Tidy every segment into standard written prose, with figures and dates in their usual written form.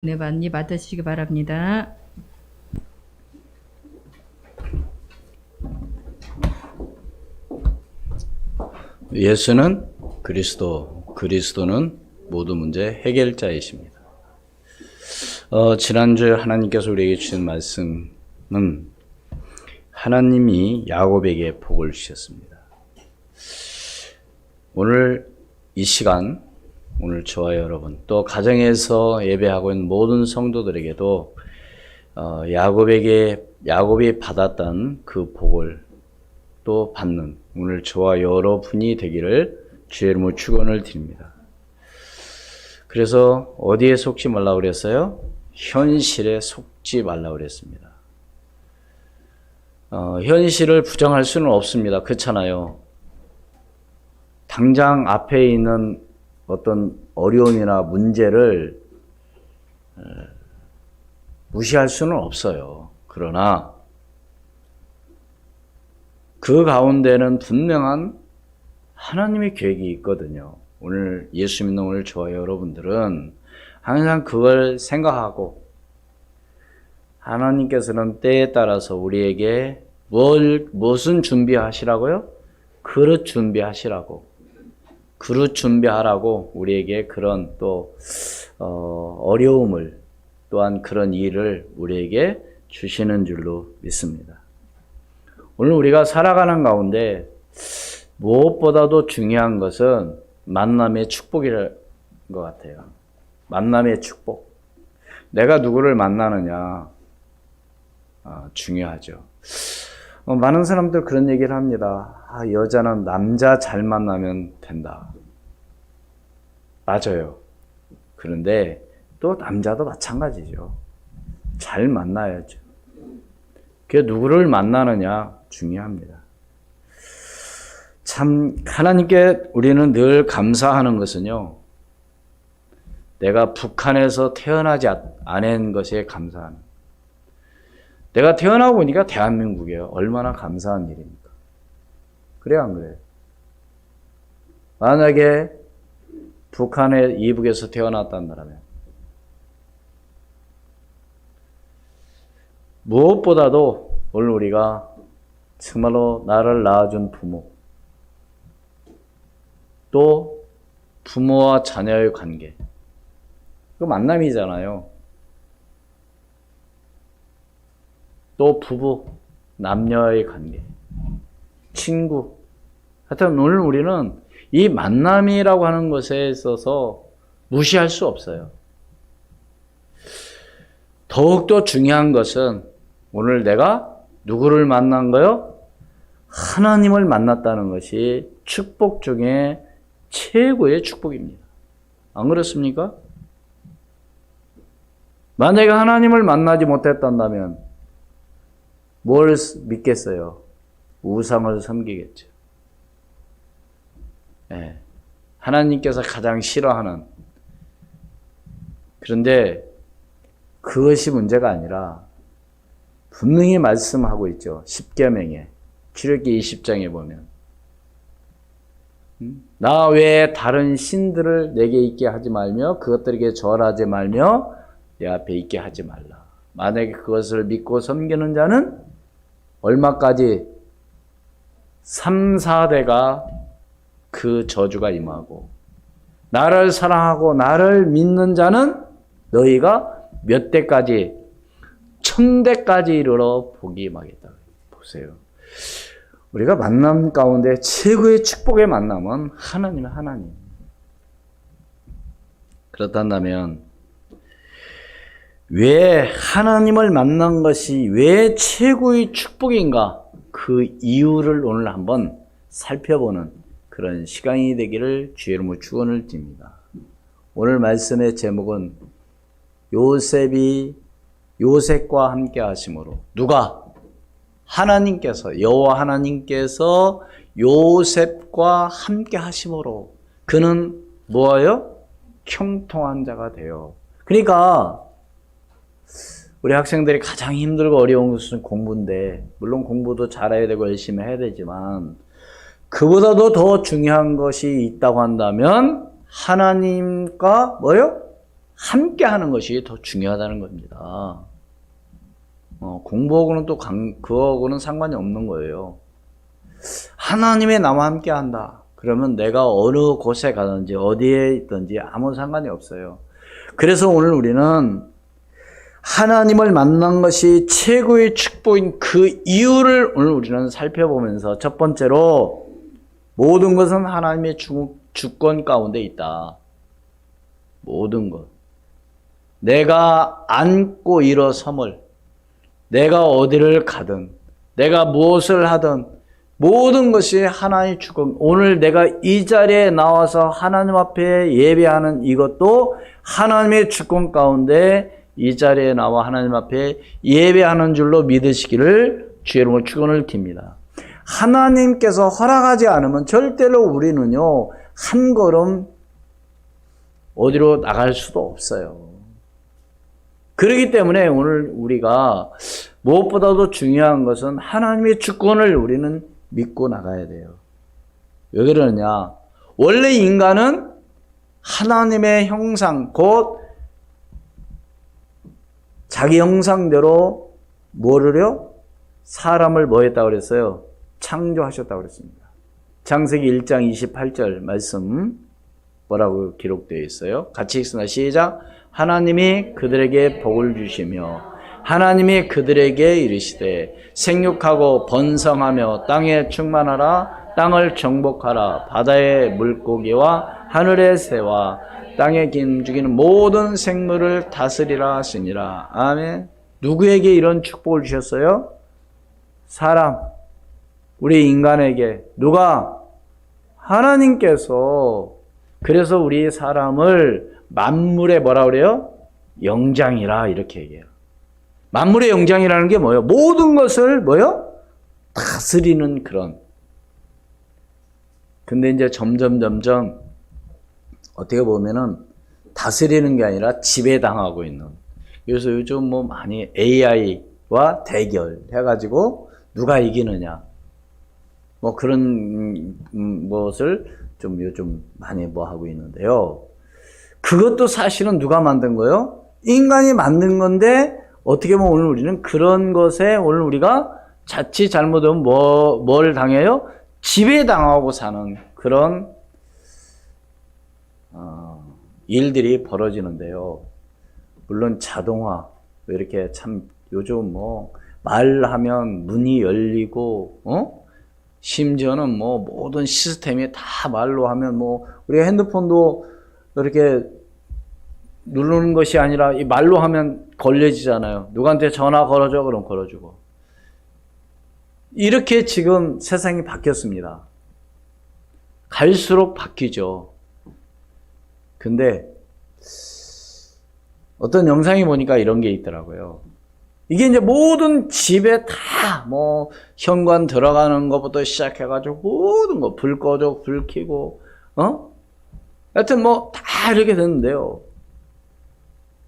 네, 많이 받으시기 바랍니다. 예수는 그리스도, 그리스도는 모든 문제 해결자이십니다. 지난주에 하나님께서 우리에게 주신 말씀은 하나님이 야곱에게 복을 주셨습니다. 오늘 이 시간, 오늘 저와 여러분, 또 가정에서 예배하고 있는 모든 성도들에게도 야곱이 받았던 그 복을 또 받는 오늘 저와 여러분이 되기를 주의 이름으로 축원을 드립니다. 그래서 어디에 속지 말라고 그랬어요? 현실에 속지 말라고 그랬습니다. 현실을 부정할 수는 없습니다. 그렇잖아요. 당장 앞에 있는 어떤 어려움이나 문제를 무시할 수는 없어요. 그러나 그 가운데는 분명한 하나님의 계획이 있거든요. 오늘 예수 믿는 오늘 저와 여러분들은 항상 그걸 생각하고 하나님께서는 때에 따라서 우리에게 무슨 준비하시라고요? 그릇 준비하라고 우리에게 그런 또 어려움을 또한 그런 일을 우리에게 주시는 줄로 믿습니다. 오늘 우리가 살아가는 가운데 무엇보다도 중요한 것은 만남의 축복인 것 같아요. 만남의 축복. 내가 누구를 만나느냐 중요하죠. 많은 사람들 그런 얘기를 합니다. 여자는 남자 잘 만나면 된다. 맞아요. 그런데 또 남자도 마찬가지죠. 잘 만나야죠. 그 누구를 만나느냐 중요합니다. 참 하나님께 우리는 늘 감사하는 것은요. 내가 북한에서 태어나지 않은 것에 감사하는. 내가 태어나고 보니까 대한민국이에요. 얼마나 감사한 일입니까? 그래요, 안 그래요? 만약에 북한의 이북에서 태어났단다면 무엇보다도 오늘 우리가 정말로 나를 낳아준 부모, 또 부모와 자녀의 관계, 그 만남이잖아요. 또 부부, 남녀의 관계, 친구. 하여튼 오늘 우리는 이 만남이라고 하는 것에 있어서 무시할 수 없어요. 더욱더 중요한 것은 오늘 내가 누구를 만난 거요? 하나님을 만났다는 것이 축복 중에 최고의 축복입니다. 안 그렇습니까? 만약에 하나님을 만나지 못했단다면 뭘 믿겠어요? 우상을 섬기겠죠. 네. 하나님께서 가장 싫어하는. 그런데 그것이 문제가 아니라 분명히 말씀하고 있죠. 십계명에 출애굽기 20장에 보면 나 외에 다른 신들을 내게 있게 하지 말며 그것들에게 절하지 말며 내 앞에 있게 하지 말라. 만약에 그것을 믿고 섬기는 자는 얼마까지 3, 4대가 그 저주가 임하고 나를 사랑하고 나를 믿는 자는 너희가 몇 대까지 1000대까지 이르러 복이 임하겠다. 보세요. 우리가 만남 가운데 최고의 축복의 만남은 하나님. 그렇단다면 왜 하나님을 만난 것이 왜 최고의 축복인가? 그 이유를 오늘 한번 살펴보는 그런 시간이 되기를 주의 이름으로 축원을 드립니다. 오늘 말씀의 제목은 요셉과 함께 하심으로. 누가? 하나님께서, 여호와 하나님께서 요셉과 함께 하심으로 그는 뭐예요? 형통한 자가 돼요. 그러니까 우리 학생들이 가장 힘들고 어려운 것은 공부인데, 물론 공부도 잘해야 되고 열심히 해야 되지만 그보다도 더 중요한 것이 있다고 한다면 하나님과 뭐요? 함께 하는 것이 더 중요하다는 겁니다. 공부하고는 또 그거하고는 상관이 없는 거예요. 하나님의 나와 함께 한다. 그러면 내가 어느 곳에 가든지 어디에 있든지 아무 상관이 없어요. 그래서 오늘 우리는 하나님을 만난 것이 최고의 축복인 그 이유를 오늘 우리는 살펴보면서 첫 번째로 모든 것은 하나님의 주권 가운데 있다. 모든 것. 내가 앉고 일어섬을, 내가 어디를 가든, 내가 무엇을 하든 모든 것이 하나님의 주권. 오늘 내가 이 자리에 나와서 하나님 앞에 예배하는 이것도 하나님의 주권 가운데 이 자리에 나와 하나님 앞에 예배하는 줄로 믿으시기를 주의 이름으로 축원을 드립니다. 하나님께서 허락하지 않으면 절대로 우리는요, 한 걸음 어디로 나갈 수도 없어요. 그렇기 때문에 오늘 우리가 무엇보다도 중요한 것은 하나님의 주권을 우리는 믿고 나가야 돼요. 왜 그러느냐? 원래 인간은 하나님의 형상, 곧 자기 형상대로 뭐를요? 사람을 뭐 했다고 그랬어요? 창조하셨다고 그랬습니다. 창세기 1장 28절 말씀 뭐라고 기록되어 있어요? 같이 읽습니다. 시작. 하나님이 그들에게 복을 주시며 하나님이 그들에게 이르시되 생육하고 번성하며 땅에 충만하라. 땅을 정복하라. 바다의 물고기와 하늘의 새와 땅에 움직이는 모든 생물을 다스리라 하시니라. 아멘. 누구에게 이런 축복을 주셨어요? 사람, 우리 인간에게. 누가? 하나님께서. 그래서 우리 사람을 만물의 뭐라 그래요? 영장이라 이렇게 얘기해요. 만물의 영장이라는 게 뭐예요? 모든 것을 뭐예요? 다스리는 그런. 근데 이제 점점 어떻게 보면은 다스리는 게 아니라 지배당하고 있는. 그래서 요즘 뭐 많이 AI와 대결해가지고 누가 이기느냐. 뭐 그런 것을 좀 요즘 많이 뭐 하고 있는데요. 그것도 사실은 누가 만든 거예요? 인간이 만든 건데 어떻게 보면 오늘 우리는 그런 것에 오늘 우리가 자칫 잘못하면 뭘 당해요? 지배당하고 사는 그런 일들이 벌어지는데요. 물론 자동화 이렇게 참 요즘 뭐 말하면 문이 열리고 심지어는 뭐 모든 시스템이 다 말로 하면 뭐 우리가 핸드폰도 이렇게 누르는 것이 아니라 이 말로 하면 걸려지잖아요. 누구한테 전화 걸어줘 그럼 걸어주고. 이렇게 지금 세상이 바뀌었습니다. 갈수록 바뀌죠. 근데 어떤 영상이 보니까 이런 게 있더라고요. 이게 이제 모든 집에 다 뭐 현관 들어가는 것부터 시작해가지고 모든 거 불 꺼줘 불 켜고 하여튼 뭐 다 이렇게 됐는데요.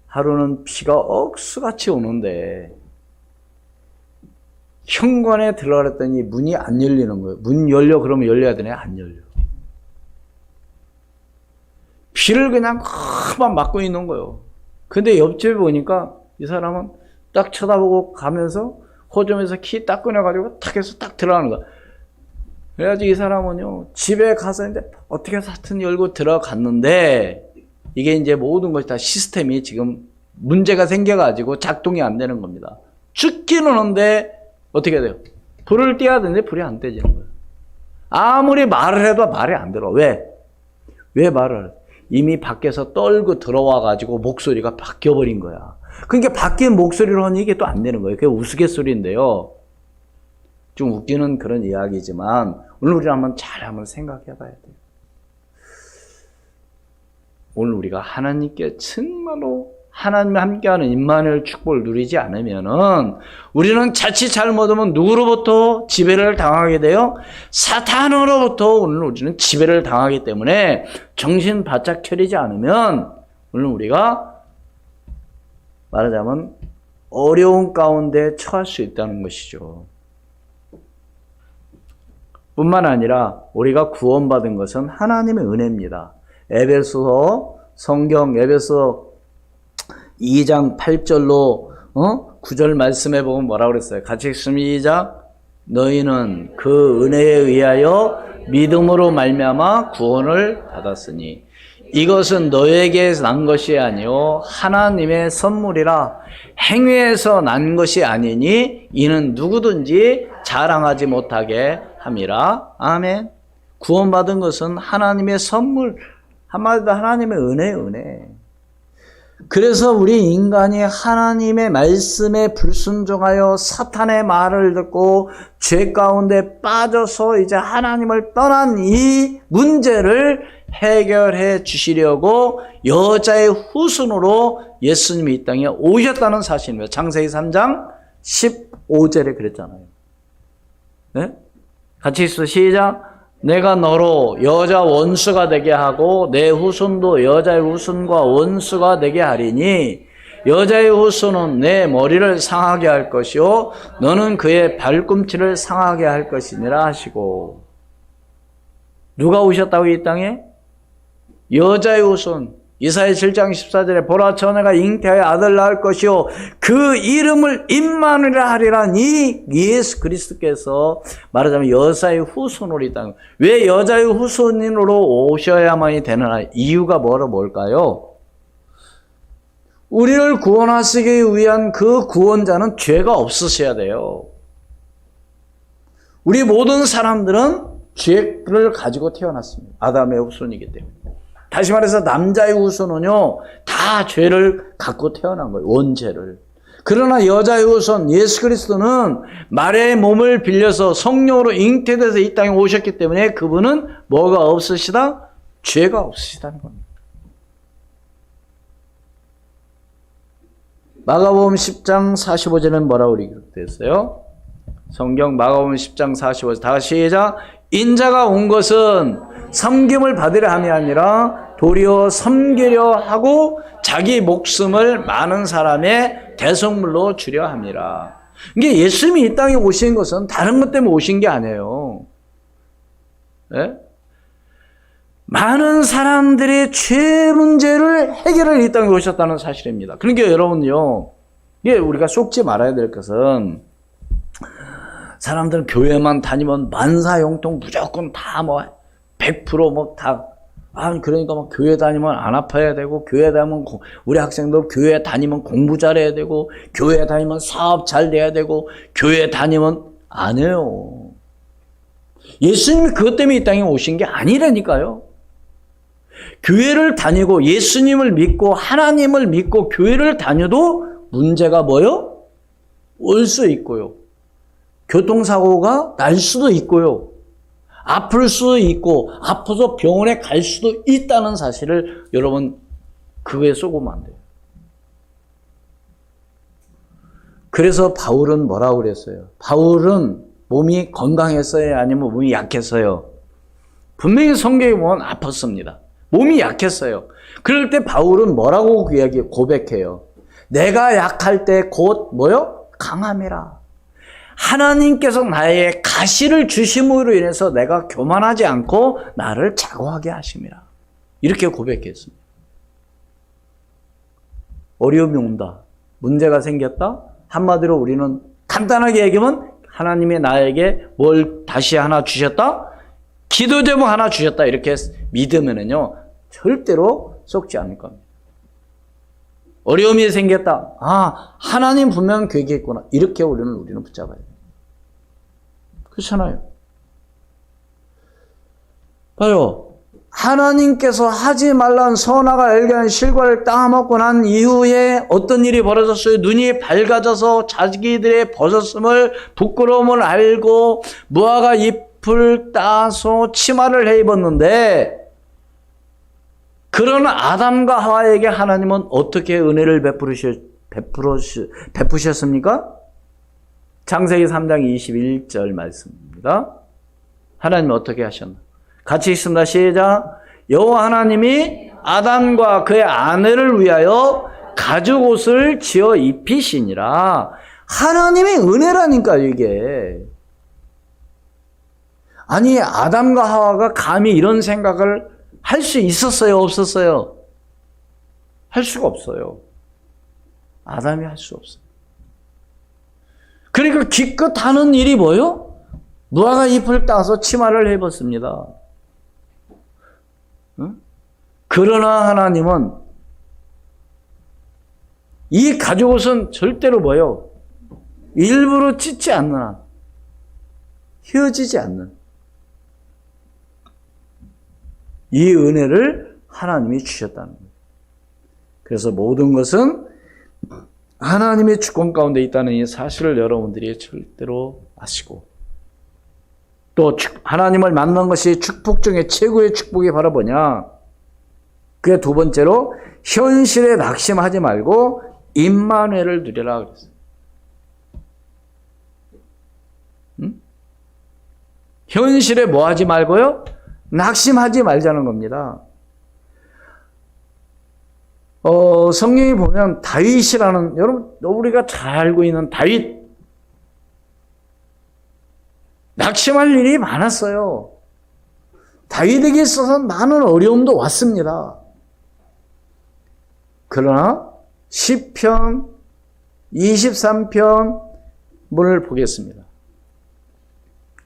하루는 비가 억수같이 오는데 현관에 들어갔더니 문이 안 열리는 거예요. 문 열려 그러면 열려야 되네. 안 열려. 비를 그냥 그만 맞고 있는 거예요. 근데 옆집에 보니까 이 사람은 딱 쳐다보고 가면서 호점에서 키 딱 꺼내가지고 탁 해서 딱 들어가는 거야. 그래가지고 이 사람은요, 집에 가서 이제 어떻게 하여튼 열고 들어갔는데, 이게 이제 모든 것이 다 시스템이 지금 문제가 생겨가지고 작동이 안 되는 겁니다. 죽기는 하는데, 어떻게 돼요? 불을 떼야 되는데 불이 안 떼지는 거예요. 아무리 말을 해도 말이 안 들어. 왜? 왜 말을? 이미 밖에서 떨고 들어와가지고 목소리가 바뀌어버린 거야. 그러니까 바뀐 목소리로 하니 이게 또 안 되는 거예요. 그게 우스갯소리인데요. 좀 웃기는 그런 이야기지만 오늘 우리는 한번 생각해 봐야 돼요. 오늘 우리가 하나님께 정말로 하나님과 함께하는 임마누엘 축복을 누리지 않으면은 우리는 자칫 잘못하면 누구로부터 지배를 당하게 돼요? 사탄으로부터 오늘 우리는 지배를 당하기 때문에 정신 바짝 차리지 않으면 오늘 우리가 말하자면 어려운 가운데 처할 수 있다는 것이죠. 뿐만 아니라 우리가 구원받은 것은 하나님의 은혜입니다. 에베소 성경 에베소 2장 8절로 9절 말씀해 보면 뭐라 그랬어요? 같이 읽습니다. 너희는 그 은혜에 의하여 믿음으로 말미암아 구원을 받았으니 이것은 너에게 난 것이 아니요 하나님의 선물이라. 행위에서 난 것이 아니니 이는 누구든지 자랑하지 못하게 함이라. 아멘. 구원받은 것은 하나님의 선물, 한마디로 하나님의 은혜. 그래서 우리 인간이 하나님의 말씀에 불순종하여 사탄의 말을 듣고 죄 가운데 빠져서 이제 하나님을 떠난 이 문제를 해결해 주시려고 여자의 후손으로 예수님이 이 땅에 오셨다는 사실입니다. 창세기 3장 15절에 그랬잖아요. 네? 같이 있어. 시작. 내가 너로 여자 원수가 되게 하고 내 후손도 여자의 후손과 원수가 되게 하리니 여자의 후손은 내 머리를 상하게 할 것이요 너는 그의 발꿈치를 상하게 할 것이니라 하시고. 누가 오셨다고 이 땅에? 여자의 후손. 이사야 7장 14절에 보라 처녀가 잉태하여 아들 낳을 것이요 그 이름을 임마누엘이라 하리라. 이 예수 그리스도께서 말하자면 여자의 후손으로 이 땅. 왜 여자의 후손으로 오셔야만이 되느냐? 이유가 뭘까요? 우리를 구원하시기 위한 그 구원자는 죄가 없으셔야 돼요. 우리 모든 사람들은 죄를 가지고 태어났습니다. 아담의 후손이기 때문에. 다시 말해서 남자의 후손은요 다 죄를 갖고 태어난 거예요. 원죄를. 그러나 여자의 후손 예수 그리스도는 마리아의 몸을 빌려서 성령으로 잉태돼서 이 땅에 오셨기 때문에 그분은 뭐가 없으시다? 죄가 없으시다는 겁니다. 마가복음 10장 45절은 뭐라고 기록되었어요? 성경 마가복음 10장 45절 다시 시작. 인자가 온 것은 섬김을 받으려 함이 아니라 도리어 섬기려 하고 자기 목숨을 많은 사람의 대속물로 주려 함이라. 이게 예수님이 이 땅에 오신 것은 다른 것 때문에 오신 게 아니에요. 네? 많은 사람들의 죄 문제를 해결을 이 땅에 오셨다는 사실입니다. 그러니까 여러분요, 이게 우리가 속지 말아야 될 것은 사람들은 교회만 다니면 만사형통 무조건 다 100% 다. 그러니까 교회 다니면 안 아파야 되고, 교회 다니면 우리 학생들 교회 다니면 공부 잘해야 되고, 교회 다니면 사업 잘 돼야 되고, 교회 다니면 안 해요. 예수님이 그것 때문에 이 땅에 오신 게 아니라니까요. 교회를 다니고 예수님을 믿고 하나님을 믿고 교회를 다녀도 문제가 뭐요? 올 수 있고요. 교통사고가 날 수도 있고요. 아플 수도 있고 아파서 병원에 갈 수도 있다는 사실을 여러분 그거에 쏘고면 안 돼요. 그래서 바울은 뭐라고 그랬어요? 바울은 몸이 건강했어요? 아니면 몸이 약했어요? 분명히 성경에 보면 아팠습니다. 몸이 약했어요. 그럴 때 바울은 뭐라고 고백해요? 내가 약할 때 곧 뭐요? 강함이라. 하나님께서 나에게 가시를 주심으로 인해서 내가 교만하지 않고 나를 자고하게 하심이라. 이렇게 고백했습니다. 어려움이 온다. 문제가 생겼다. 한마디로 우리는 간단하게 얘기하면 하나님이 나에게 뭘 다시 하나 주셨다? 기도 제목 하나 주셨다. 이렇게 믿으면은요, 절대로 속지 않을 겁니다. 어려움이 생겼다. 하나님 분명 계획했구나. 이렇게 우리는 붙잡아야 돼요. 그렇잖아요. 봐요. 하나님께서 하지 말란 선악을 알게 한 실과를 따먹고 난 이후에 어떤 일이 벌어졌어요? 눈이 밝아져서 자기들의 벗었음을 부끄러움을 알고 무화과 잎을 따서 치마를 해 입었는데, 그런 아담과 하와에게 하나님은 어떻게 은혜를 베푸셨습니까? 창세기 3장 21절 말씀입니다. 하나님은 어떻게 하셨나? 같이 읽습니다. 시작. 여호와 하나님이 아담과 그의 아내를 위하여 가죽 옷을 지어 입히시니라. 하나님의 은혜라니까 이게. 아니 아담과 하와가 감히 이런 생각을 할 수 있었어요? 없었어요? 할 수가 없어요. 아담이 할 수 없어요. 그러니까 기껏 하는 일이 뭐요? 무화과 잎을 따서 치마를 해봤습니다. 응? 그러나 하나님은 이 가죽옷은 절대로 뭐요? 일부러 찢지 않는 한, 휘어지지 않는 이 은혜를 하나님이 주셨다는 거예요. 그래서 모든 것은 하나님의 주권 가운데 있다는 이 사실을 여러분들이 절대로 아시고, 또 하나님을 만난 것이 축복 중에 최고의 축복이 바로 뭐냐? 그게 두 번째로 현실에 낙심하지 말고 임마누엘을 누리라 그랬어요. 현실에 뭐 하지 말고요? 낙심하지 말자는 겁니다. 성경에 보면 다윗이라는, 여러분 우리가 잘 알고 있는 다윗, 낙심할 일이 많았어요. 다윗에게 있어서 많은 어려움도 왔습니다. 그러나 시편 23편을 보겠습니다.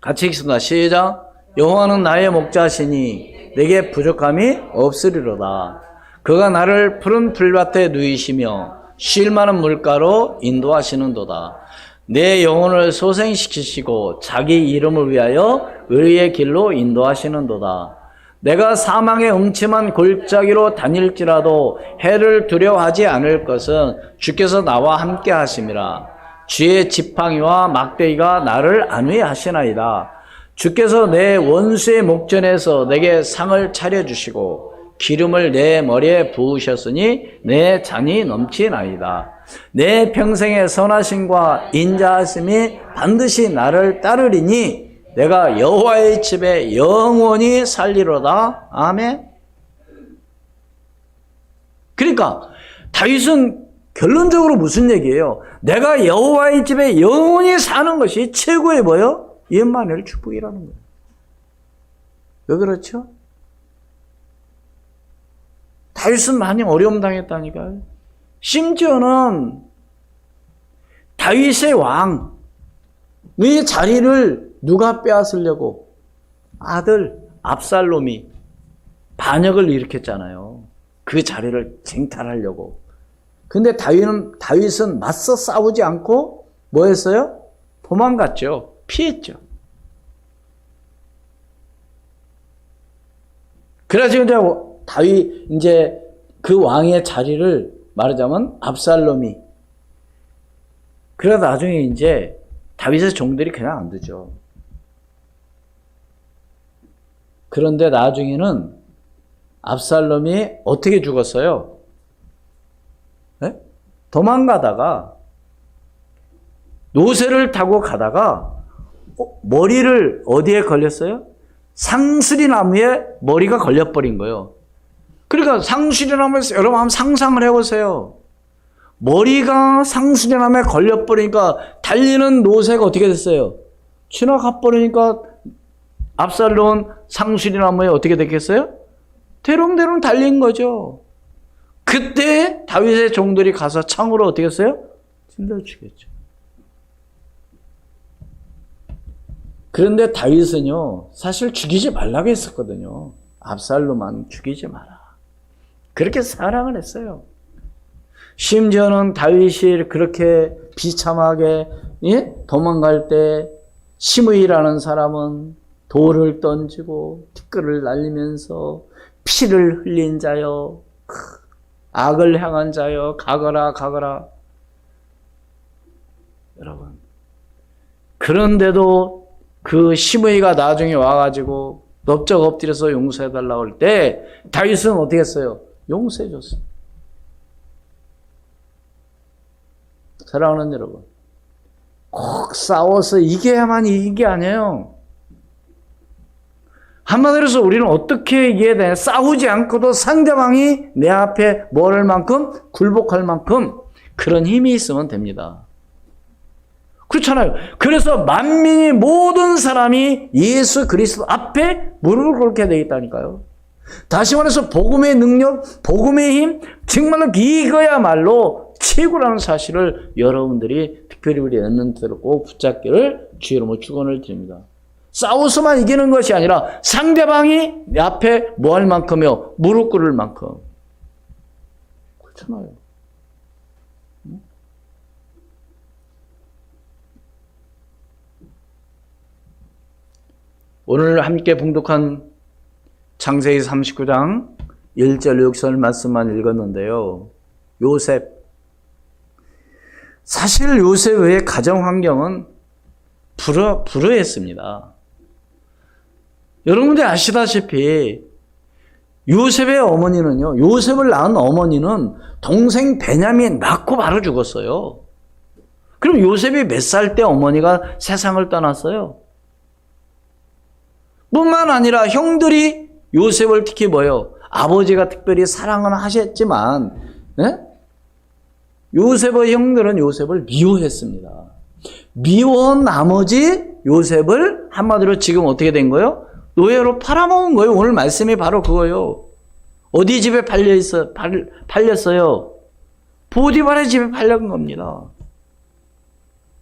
같이 읽습니다. 시작. 여호와는 나의 목자시니 내게 부족함이 없으리로다. 그가 나를 푸른 풀밭에 누이시며 쉴 만한 물가로 인도하시는도다. 내 영혼을 소생시키시고 자기 이름을 위하여 의의 길로 인도하시는도다. 내가 사망의 음침한 골짜기로 다닐지라도 해를 두려워하지 않을 것은 주께서 나와 함께 하심이라. 주의 지팡이와 막대기가 나를 안위하시나이다. 주께서 내 원수의 목전에서 내게 상을 차려주시고 기름을 내 머리에 부으셨으니 내 잔이 넘치나이다. 내 평생의 선하심과 인자하심이 반드시 나를 따르리니 내가 여호와의 집에 영원히 살리로다. 아멘. 그러니까 다윗은 결론적으로 무슨 얘기예요? 내가 여호와의 집에 영원히 사는 것이 최고의 뭐요? 임마누엘 축복이라는 거예요. 왜 그렇죠? 다윗은 많이 어려움 당했다니까요. 심지어는 다윗의 왕의 자리를 누가 빼앗으려고? 아들 압살롬이 반역을 일으켰잖아요. 그 자리를 쟁탈하려고. 근데 다윗은 맞서 싸우지 않고 뭐 했어요? 도망갔죠. 피했죠. 그래서 이제 그 왕의 자리를 말하자면 압살롬이. 그래서 나중에 이제 다윗의 종들이 그냥 안 두죠. 그런데 나중에는 압살롬이 어떻게 죽었어요? 네? 도망가다가 노새를 타고 가다가 머리를 어디에 걸렸어요? 상수리 나무에 머리가 걸려버린 거예요. 그러니까 상수리 나무에서 여러분 한번 상상을 해보세요. 머리가 상수리 나무에 걸려버리니까 달리는 노새가 어떻게 됐어요? 지나가 버리니까 압살롬은 상수리 나무에 어떻게 됐겠어요? 대롱대롱 달린 거죠. 그때 다윗의 종들이 가서 창으로 어떻게 했어요? 찔러 죽였죠. 그런데 다윗은요, 사실 죽이지 말라고 했었거든요. 압살롬만 죽이지 마라. 그렇게 사랑을 했어요. 심지어는 다윗이 그렇게 비참하게 도망갈 때 시므이라는 사람은 돌을 던지고 티끌을 날리면서 피를 흘린 자여, 악을 향한 자여, 가거라 가거라. 여러분, 그런데도 그 시므이가 나중에 와가지고 넓적 엎드려서 용서해달라고 할 때 다윗은 어떻게 했어요? 용서해줬어요. 사랑하는 여러분, 꼭 싸워서 이겨야만 이긴 게 아니에요. 한마디로 해서 우리는 어떻게 이겨야 되냐? 싸우지 않고도 상대방이 내 앞에 뭘 할 만큼, 굴복할 만큼 그런 힘이 있으면 됩니다. 그렇잖아요. 그래서 만민이 모든 사람이 예수 그리스도 앞에 무릎을 꿇게 되어 있다니까요. 다시 말해서 복음의 능력, 복음의 힘, 정말로 이거야말로 최고라는 사실을 여러분들이 특별히 우리 랩런트를 꼭 붙잡기를 주의 이름으로 축원을 드립니다. 싸워서만 이기는 것이 아니라 상대방이 내 앞에 뭐 할 만큼이요, 무릎 꿇을 만큼. 그렇잖아요. 오늘 함께 봉독한 창세기 39장 1절 6절 말씀만 읽었는데요. 요셉. 사실 요셉의 가정 환경은 불우했습니다. 여러분들이 아시다시피 요셉의 어머니는요, 요셉을 낳은 어머니는 동생 베냐민 낳고 바로 죽었어요. 그럼 요셉이 몇 살 때 어머니가 세상을 떠났어요? 뿐만 아니라 형들이 요셉을 특히 뭐예요? 아버지가 특별히 사랑은 하셨지만, 네? 요셉의 형들은 요셉을 미워했습니다. 미워한 나머지 요셉을 한마디로 지금 어떻게 된 거예요? 노예로 팔아먹은 거예요. 오늘 말씀이 바로 그거예요. 어디 집에 팔렸어요? 보디발의 집에 팔린 겁니다.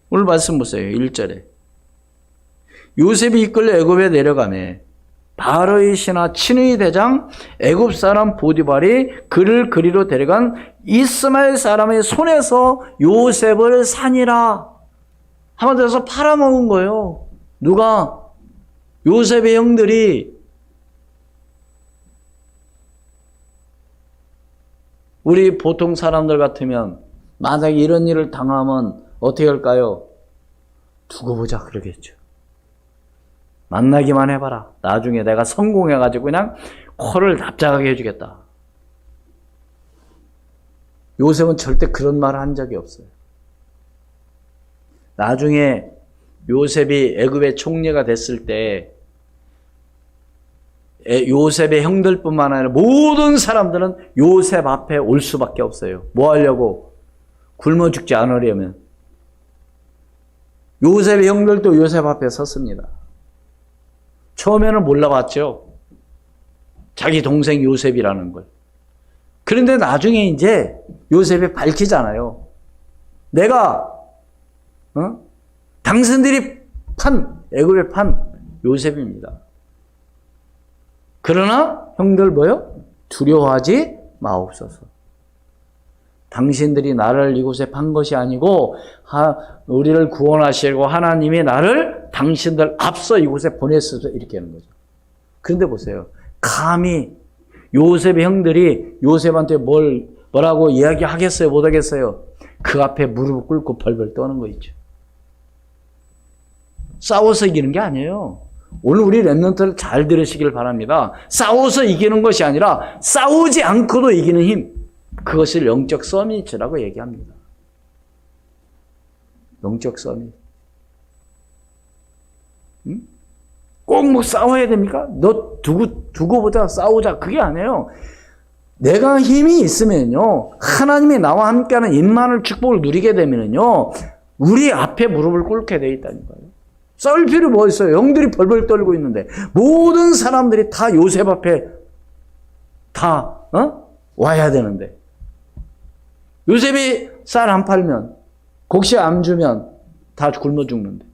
오늘 말씀 보세요. 1절에. 요셉이 이끌려 애굽에 내려가매 바로의 신하 친의 대장 애굽 사람 보디발이 그를 그리로 데려간 이스마엘 사람의 손에서 요셉을 사니라. 한마디로 해서 팔아먹은 거예요. 누가? 요셉의 형들이. 우리 보통 사람들 같으면 만약에 이런 일을 당하면 어떻게 할까요? 두고 보자 그러겠죠. 만나기만 해봐라. 나중에 내가 성공해가지고 그냥 코를 납작하게 해주겠다. 요셉은 절대 그런 말을 한 적이 없어요. 나중에 요셉이 애굽의 총리가 됐을 때 요셉의 형들뿐만 아니라 모든 사람들은 요셉 앞에 올 수밖에 없어요. 뭐 하려고? 굶어 죽지 않으려면. 요셉의 형들도 요셉 앞에 섰습니다. 처음에는 몰라봤죠. 자기 동생 요셉이라는 걸. 그런데 나중에 이제 요셉이 밝히잖아요. 내가 당신들이 애굽에 판 요셉입니다. 그러나 형들 뭐요? 두려워하지 마옵소서. 당신들이 나를 이곳에 판 것이 아니고 우리를 구원하시고 하나님이 나를 당신들 앞서 이곳에 보냈어서 이렇게 하는 거죠. 그런데 보세요. 감히 요셉의 형들이 요셉한테 뭐라고 이야기하겠어요? 못하겠어요? 그 앞에 무릎 꿇고 벌벌 떠는 거 있죠. 싸워서 이기는 게 아니에요. 오늘 우리 랩런트를 잘 들으시길 바랍니다. 싸워서 이기는 것이 아니라 싸우지 않고도 이기는 힘. 그것을 영적 서밋이라고 얘기합니다. 영적 서밋. 꼭 뭐 싸워야 됩니까? 너 두고 보자, 싸우자. 그게 아니에요. 내가 힘이 있으면요, 하나님이 나와 함께하는 임만을 축복을 누리게 되면요, 우리 앞에 무릎을 꿇게 돼 있다니까요. 싸울 필요 뭐 있어요? 영들이 벌벌 떨고 있는데 모든 사람들이 다 요셉 앞에 다 와야 되는데 요셉이 쌀 안 팔면 곡식 안 주면 다 굶어 죽는데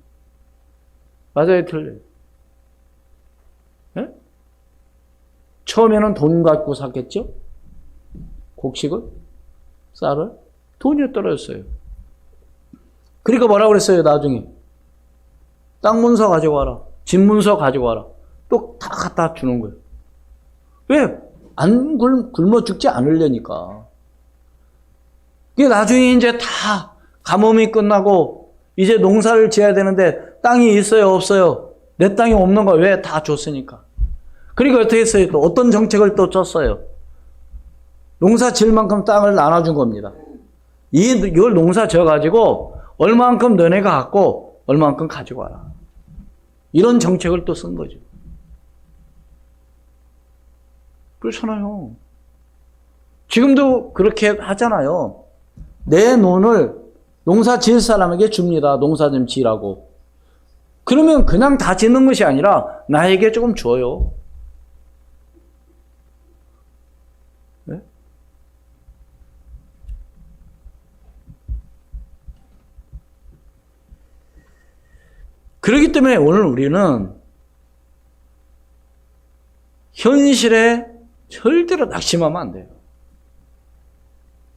맞아요, 틀려요? 네? 처음에는 돈 갖고 샀겠죠? 곡식을? 쌀을? 돈이 떨어졌어요. 그러니까 뭐라고 그랬어요, 나중에? 땅 문서 가지고 와라. 집 문서 가지고 와라. 또 다 갖다 주는 거예요. 왜? 안 굶어 죽지 않으려니까. 이게 나중에 이제 다 가뭄이 끝나고 이제 농사를 지어야 되는데 땅이 있어요, 없어요? 내 땅이 없는 거 왜? 다 줬으니까. 그러니까 어떻게 했어요? 또 어떤 정책을 또 쳤어요? 농사 지을 만큼 땅을 나눠준 겁니다. 이걸 농사 지어가지고 얼마만큼 너네가 갖고 얼마만큼 가지고 와라. 이런 정책을 또 쓴 거죠. 그렇잖아요. 지금도 그렇게 하잖아요. 내 논을 농사 지을 사람에게 줍니다. 농사 좀 지으라고. 그러면 그냥 다 짓는 것이 아니라 나에게 조금 줘요. 네? 그렇기 때문에 오늘 우리는 현실에 절대로 낙심하면 안 돼요.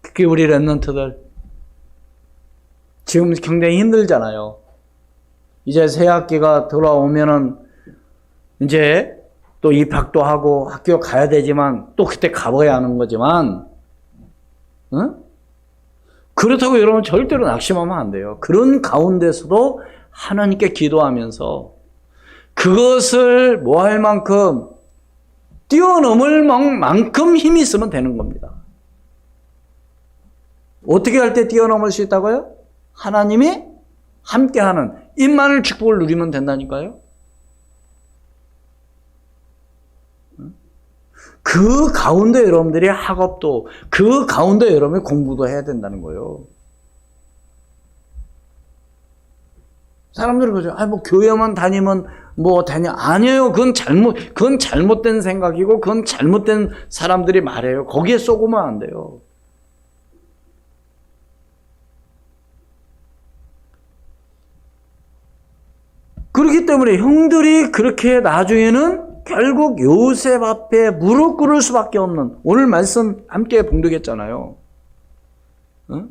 특히 우리 랩런트들 지금 굉장히 힘들잖아요. 이제 새 학기가 돌아오면은 이제 또 입학도 하고 학교 가야 되지만 또 그때 가봐야 하는 거지만, 응? 그렇다고 여러분 절대로 낙심하면 안 돼요. 그런 가운데서도 하나님께 기도하면서 그것을 뭐 할 만큼 뛰어넘을 만큼 힘이 있으면 되는 겁니다. 어떻게 할 때 뛰어넘을 수 있다고요? 하나님이 함께하는 임마누엘 축복을 누리면 된다니까요. 그 가운데 여러분들이 학업도, 그 가운데 여러분이 공부도 해야 된다는 거예요. 사람들이 그러죠. 뭐 교회만 다니면 뭐 다냐. 아니에요. 그건 잘못된 생각이고, 그건 잘못된 사람들이 말해요. 거기에 쏘고만 안 돼요. 그렇기 때문에 형들이 그렇게 나중에는 결국 요셉 앞에 무릎 꿇을 수밖에 없는, 오늘 말씀 함께 봉독했잖아요. 응?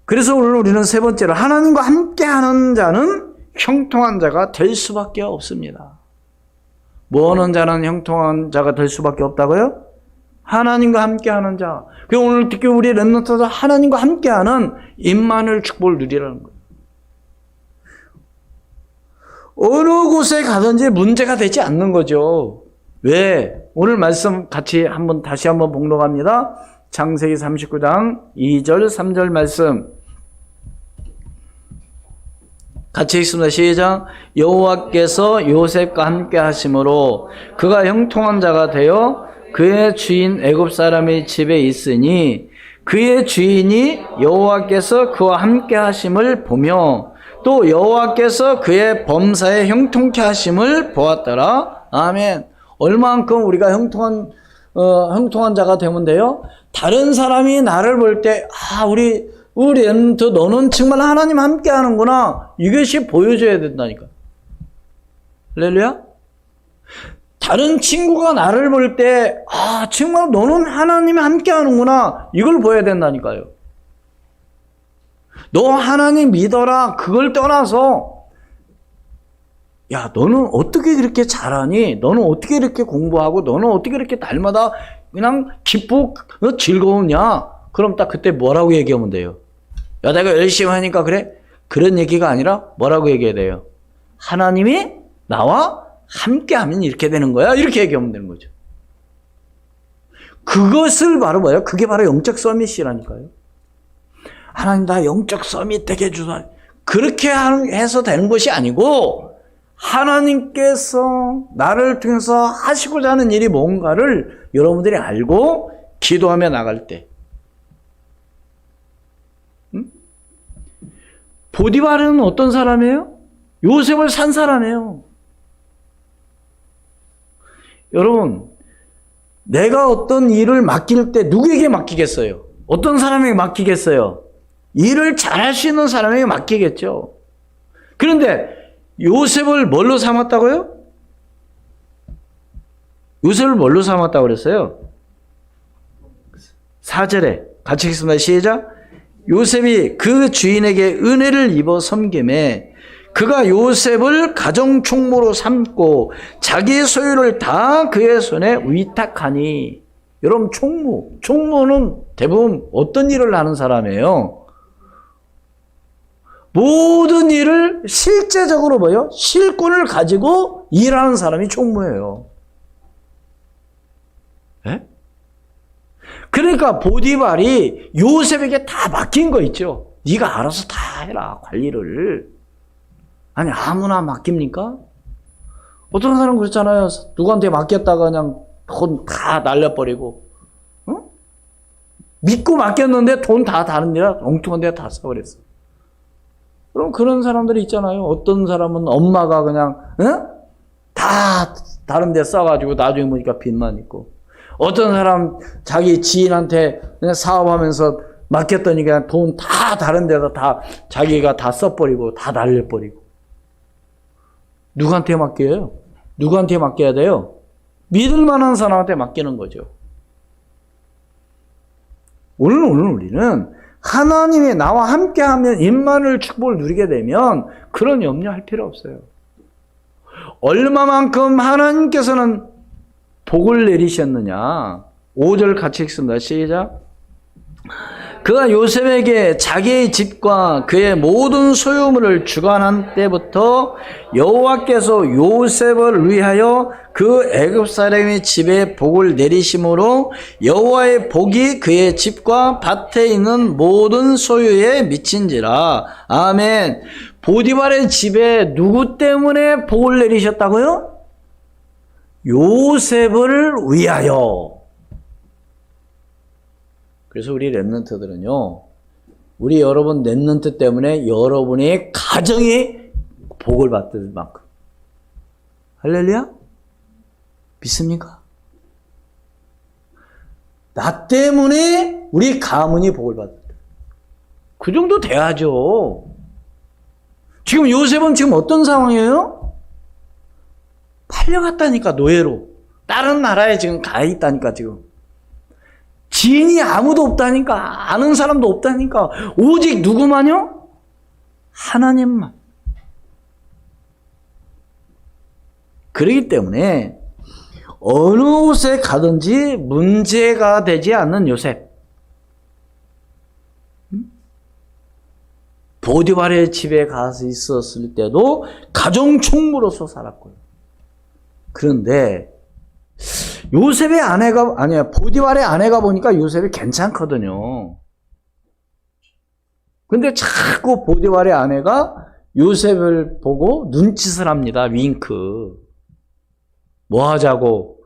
그래서 오늘 우리는 세 번째로 하나님과 함께하는 자는 형통한 자가 될 수밖에 없습니다. 뭐 하는 자는 형통한 자가 될 수밖에 없다고요? 하나님과 함께하는 자. 그 오늘 특히 우리 렘넌트도 하나님과 함께하는 임마누엘 축복을 누리라는 거예요. 어느 곳에 가든지 문제가 되지 않는 거죠. 왜? 오늘 말씀 같이 다시 한번 봉독합니다. 창세기 39장 2절 3절 말씀 같이 읽습니다. 시작. 여호와께서 요셉과 함께 하심으로 그가 형통한 자가 되어 그의 주인 애굽 사람의 집에 있으니 그의 주인이 여호와께서 그와 함께 하심을 보며 또 여호와께서 그의 범사에 형통케 하심을 보았더라. 아멘. 얼마만큼 우리가 형통한 자가 되면 돼요? 다른 사람이 나를 볼 때, 우리 엠트 너는 정말 하나님 함께 하는구나. 이것이 보여줘야 된다니까. 할렐루야? 다른 친구가 나를 볼 때, 정말 너는 하나님 함께 하는구나. 이걸 보여야 된다니까요. 너 하나님 믿어라. 그걸 떠나서, 야, 너는 어떻게 그렇게 잘하니? 너는 어떻게 이렇게 공부하고, 너는 어떻게 이렇게 날마다 그냥 기쁘고 즐거우냐? 그럼 딱 그때 뭐라고 얘기하면 돼요? 야, 내가 열심히 하니까 그래? 그런 얘기가 아니라 뭐라고 얘기해야 돼요? 하나님이 나와 함께 하면 이렇게 되는 거야. 이렇게 얘기하면 되는 거죠. 그것을 바로 뭐예요? 그게 바로 영적 서밋이라니까요. 하나님 나 영적 서밋 되게 해주사. 그렇게 해서 되는 것이 아니고 하나님께서 나를 통해서 하시고자 하는 일이 뭔가를 여러분들이 알고 기도하며 나갈 때. 보디발은 어떤 사람이에요? 요셉을 산 사람이에요. 여러분, 내가 어떤 일을 맡길 때 누구에게 맡기겠어요? 어떤 사람에게 맡기겠어요? 일을 잘할 수 있는 사람에게 맡기겠죠. 그런데 요셉을 뭘로 삼았다고요? 요셉을 뭘로 삼았다고 그랬어요? 4절에 같이 읽습니다. 시작. 요셉이 그 주인에게 은혜를 입어 섬김에 그가 요셉을 가정총무로 삼고 자기의 소유를 다 그의 손에 위탁하니. 여러분, 총무는 대부분 어떤 일을 하는 사람이에요? 모든 일을 실제적으로 뭐예요? 실권을 가지고 일하는 사람이 총무예요. 네? 그러니까 보디발이 요셉에게 다 맡긴 거 있죠. 네가 알아서 다 해라, 관리를. 아니, 아무나 맡깁니까? 어떤 사람 그렇잖아요. 누구한테 맡겼다가 그냥 돈 다 날려버리고, 어? 믿고 맡겼는데 돈 다 다른 데라 엉뚱한 데다 다 써버렸어. 그럼 그런 사람들이 있잖아요. 어떤 사람은 엄마가 그냥 다 다른 데 써가지고 나중에 보니까 빚만 있고, 어떤 사람 자기 지인한테 그냥 사업하면서 맡겼더니 그냥 돈 다 다른 데다 다 자기가 다 써버리고 다 날려버리고. 누구한테 맡겨요? 누구한테 맡겨야 돼요? 믿을 만한 사람한테 맡기는 거죠. 오늘 우리는 하나님이 나와 함께하면 임마누엘 축복을 누리게 되면 그런 염려할 필요 없어요. 얼마만큼 하나님께서는 복을 내리셨느냐. 5절 같이 읽습니다. 시작. 그가 요셉에게 자기의 집과 그의 모든 소유물을 주관한 때부터 여호와께서 요셉을 위하여 그 애굽 사람의 집에 복을 내리심으로 여호와의 복이 그의 집과 밭에 있는 모든 소유에 미친지라. 아멘. 보디발의 집에 누구 때문에 복을 내리셨다고요? 요셉을 위하여. 그래서 우리 랩런트들은요, 우리 여러분 랩런트 때문에 여러분의 가정이 복을 받을 만큼. 할렐루야? 믿습니까? 나 때문에 우리 가문이 복을 받을. 그 정도 돼야죠. 지금 요셉은 지금 어떤 상황이에요? 팔려갔다니까, 노예로. 다른 나라에 지금 가 있다니까, 지금. 지인이 아무도 없다니까. 아는 사람도 없다니까. 오직 누구만요? 하나님만. 그렇기 때문에 어느 곳에 가든지 문제가 되지 않는 요셉. 보디발의 집에 가서 있었을 때도 가정 총무로서 살았고요. 그런데 요셉의 아내가, 아니야, 보디발의 아내가 보니까 요셉이 괜찮거든요. 근데 자꾸 보디발의 아내가 요셉을 보고 눈짓을 합니다. 윙크. 뭐 하자고?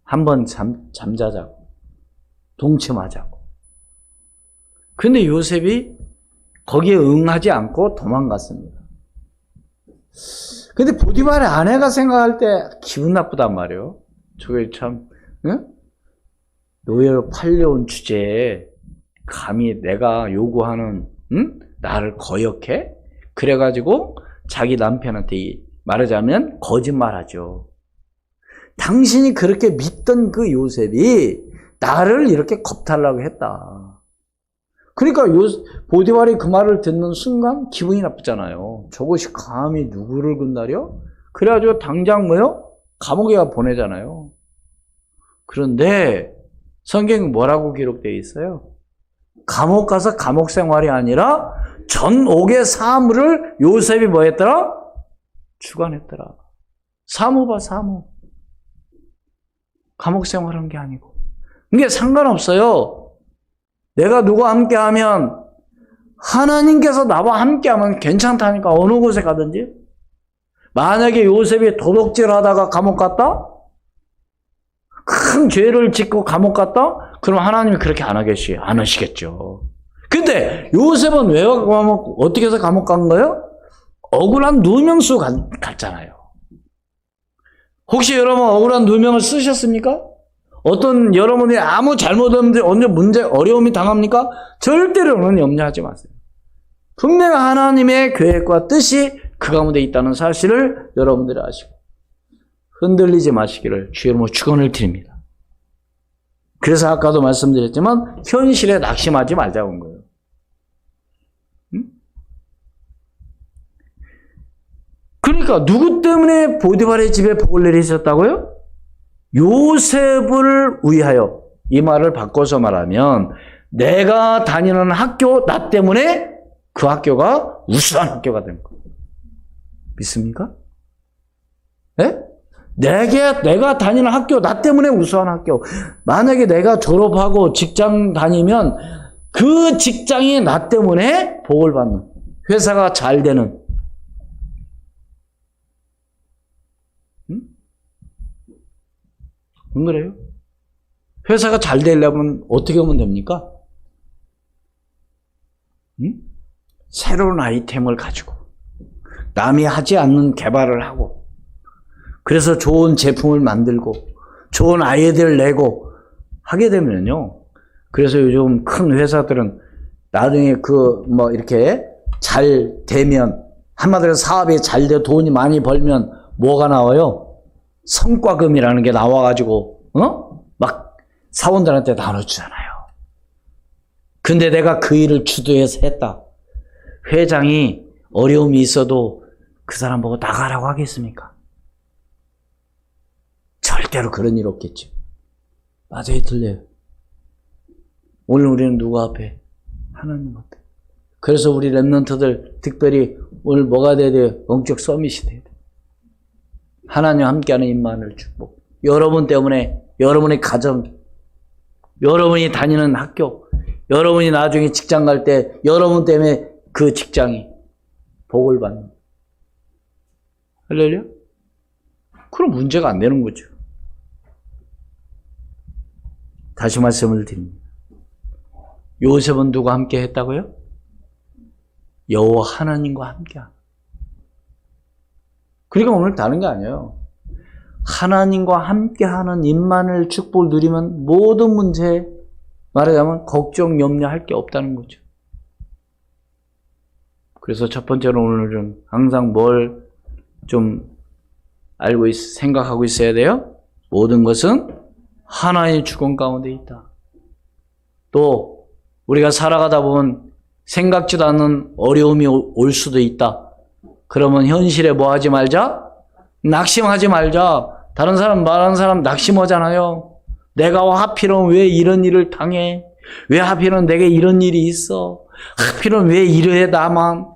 한번 잠자자고. 동침하자고. 근데 요셉이 거기에 응하지 않고 도망갔습니다. 근데 보디발의 아내가 생각할 때 기분 나쁘단 말이에요. 저게 참, 응? 노예로 팔려온 주제에 감히 내가 요구하는, 응? 나를 거역해? 그래가지고 자기 남편한테 말하자면 거짓말하죠. 당신이 그렇게 믿던 그 요셉이 나를 이렇게 겁탈라고 했다. 그러니까 보디발이 그 말을 듣는 순간 기분이 나쁘잖아요. 저것이 감히 누구를 건드려? 그래가지고 당장 뭐요? 감옥에 보내잖아요. 그런데 성경에 뭐라고 기록되어 있어요? 감옥 가서 감옥 생활이 아니라 전 옥의 사물을 요셉이 뭐 했더라? 주관했더라. 사무 봐, 사무. 감옥 생활한 게 아니고. 이게 상관없어요. 내가 누구와 함께하면, 하나님께서 나와 함께하면 괜찮다니까. 어느 곳에 가든지. 만약에 요셉이 도둑질 하다가 감옥 갔다? 큰 죄를 짓고 감옥 갔다? 그럼 하나님이 그렇게 안 하시겠죠. 근데 요셉은 왜 어떻게 해서 감옥 간 거예요? 억울한 누명수 갔잖아요. 혹시 여러분 억울한 누명을 쓰셨습니까? 어떤 여러분이 아무 잘못 없는데 언제 어려움이 당합니까? 절대로는 염려하지 마세요. 분명히 하나님의 계획과 뜻이 그 가운데 있다는 사실을 여러분들이 아시고 흔들리지 마시기를 주의 이름으로 축원을 드립니다. 그래서 아까도 말씀드렸지만 현실에 낙심하지 말자고 한 거예요. 응? 그러니까 누구 때문에 보디발의 집에 복을 내리셨다고요? 요셉을 위하여. 이 말을 바꿔서 말하면 내가 다니는 학교 나 때문에 그 학교가 우수한 학교가 된 거예요. 믿습니까? 네? 내가 다니는 학교 나 때문에 우수한 학교. 만약에 내가 졸업하고 직장 다니면 그 직장이 나 때문에 복을 받는, 회사가 잘 되는. 안 그래요? 회사가 잘 되려면 어떻게 하면 됩니까? 새로운 아이템을 가지고 남이 하지 않는 개발을 하고, 그래서 좋은 제품을 만들고 좋은 아이디어를 내고 하게 되면요. 그래서 요즘 큰 회사들은 나중에 이렇게 잘 되면, 한마디로 사업이 잘 돼 돈이 많이 벌면 뭐가 나와요? 성과금이라는 게 나와가지고, 막 사원들한테 나눠주잖아요. 근데 내가 그 일을 주도해서 했다. 회장이 어려움이 있어도 그 사람 보고 나가라고 하겠습니까? 절대로 그런 일 없겠죠. 맞아요, 틀려요. 오늘 우리는 누구 앞에? 하나님 앞에. 그래서 우리 렘넌트들 특별히 오늘 뭐가 돼야 돼요? 영적 서밋이 돼야 돼요. 하나님 함께하는 임만을 축복. 여러분 때문에, 여러분의 가정, 여러분이 다니는 학교, 여러분이 나중에 직장 갈 때 여러분 때문에 그 직장이 복을 받는. 할렐루야? 그럼 문제가 안 되는 거죠. 다시 말씀을 드립니다. 요셉은 누가 함께 했다고요? 여호와 하나님과 함께하는. 그러니까 오늘 다른 게 아니에요. 하나님과 함께하는 임만을 축복을 누리면 모든 문제, 말하자면 걱정, 염려할 게 없다는 거죠. 그래서 첫 번째로 오늘은 항상 뭘 좀 생각하고 있어야 돼요? 모든 것은 하나의 주권 가운데 있다. 또 우리가 살아가다 보면 생각지도 않는 어려움이 올 수도 있다. 그러면 현실에 뭐 하지 말자? 낙심하지 말자. 다른 사람 말하는 사람 낙심하잖아요. 내가 하필은 왜 이런 일을 당해? 왜 하필은 내게 이런 일이 있어? 하필은 왜 이래 나만?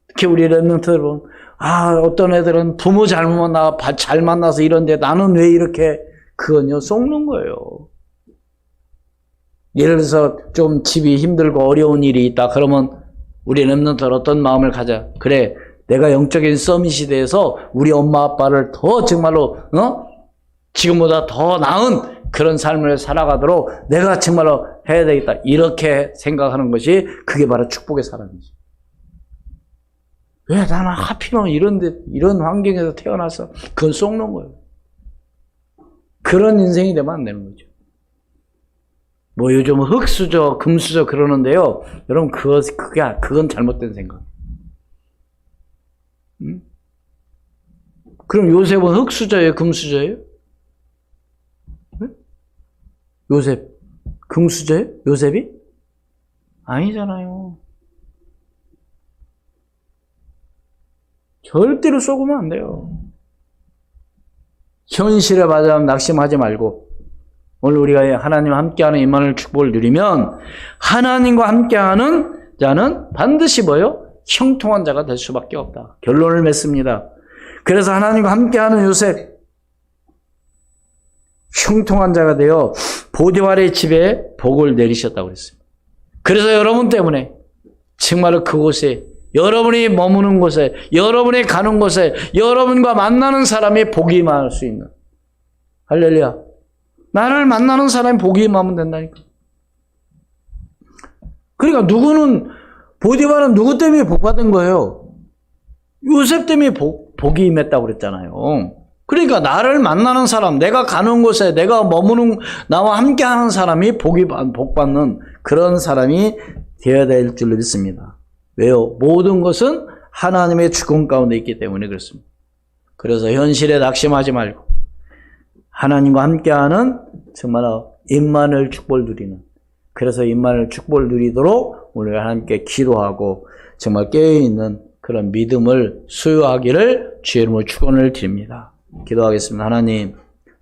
특히 우리 렘넌트들은 어떤 애들은 부모 잘 만나서 이런데 나는 왜 이렇게? 그건요 속는 거예요. 예를 들어서 좀 집이 힘들고 어려운 일이 있다. 그러면 우리 렘넌트들 어떤 마음을 가져? 그래, 내가 영적인 서밋이 돼서 우리 엄마 아빠를 더 정말로 지금보다 더 나은 그런 삶을 살아가도록 내가 정말로 해야 되겠다. 이렇게 생각하는 것이 그게 바로 축복의 사람이지. 왜 나는 하필이면 이런 환경에서 태어나서 그건 속는 거예요. 그런 인생이 되면 안 되는 거죠. 뭐 요즘 흙수저, 금수저 그러는데요. 여러분 그건 잘못된 생각. 그럼 요셉은 흙수저예요, 금수저예요? 요셉 금수저예요? 요셉이? 아니잖아요. 절대로 속으면 안 돼요. 현실에 맞아 낙심하지 말고 오늘 우리가 하나님과 함께하는 임만을 축복을 누리면 하나님과 함께하는 자는 반드시 뭐요? 형통한 자가 될 수밖에 없다. 결론을 맺습니다. 그래서 하나님과 함께하는 요셉 형통한 자가 되어 보디발의 집에 복을 내리셨다고 그랬습니다. 그래서 여러분 때문에 정말로 그곳에 여러분이 머무는 곳에 여러분이 가는 곳에 여러분과 만나는 사람이 복이 임할 수 있는 할렐루야. 나를 만나는 사람이 복이 임하면 된다니까. 그러니까 누구는 보디발은 누구 때문에 복 받은 거예요? 요셉 때문에 복이 임했다고 그랬잖아요. 그러니까 나를 만나는 사람, 내가 가는 곳에 내가 머무는 나와 함께하는 사람이 복 받는 그런 사람이 되어야 될 줄로 믿습니다. 왜요? 모든 것은 하나님의 주권 가운데 있기 때문에 그렇습니다. 그래서 현실에 낙심하지 말고 하나님과 함께하는 정말 임만을 축복을 누리는, 그래서 임만을 축복을 누리도록 오늘 하나님께 기도하고 정말 깨어있는 그런 믿음을 수요하기를 주의 이름으로 축원을 드립니다. 기도하겠습니다. 하나님,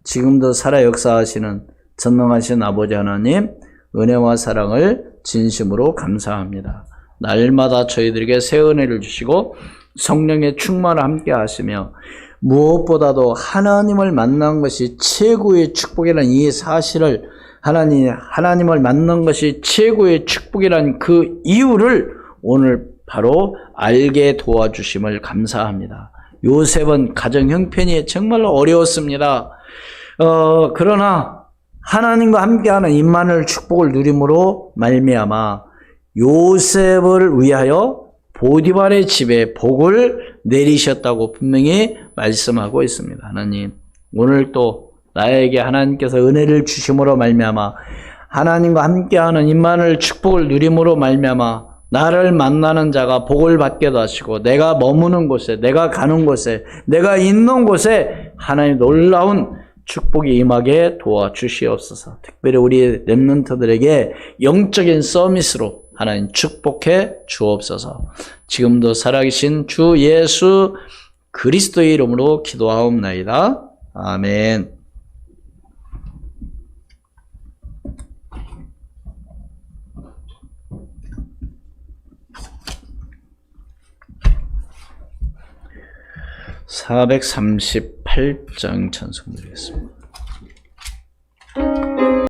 지금도 살아 역사하시는 전능하신 아버지 하나님, 은혜와 사랑을 진심으로 감사합니다. 날마다 저희들에게 새 은혜를 주시고 성령의 충만을 함께 하시며 무엇보다도 하나님을 만난 것이 최고의 축복이라는 이 사실을 하나님을 만난 것이 최고의 축복이라는 그 이유를 오늘 바로 알게 도와주심을 감사합니다. 요셉은 가정 형편이 정말로 어려웠습니다. 그러나 하나님과 함께하는 임만을 축복을 누림으로 말미암아 요셉을 위하여 보디발의 집에 복을 내리셨다고 분명히 말씀하고 있습니다. 하나님, 오늘 또 나에게 하나님께서 은혜를 주심으로 말미암아 하나님과 함께하는 임마누엘 축복을 누림으로 말미암아 나를 만나는 자가 복을 받게도 하시고 내가 머무는 곳에, 내가 가는 곳에, 내가 있는 곳에 하나님 놀라운 축복이 임하게 도와주시옵소서. 특별히 우리 렘넌트들에게 영적인 서밋으로 하나님 축복해 주옵소서. 지금도 살아계신 주 예수 그리스도의 이름으로 기도하옵나이다. 아멘. (438장) 찬송 드리겠습니다.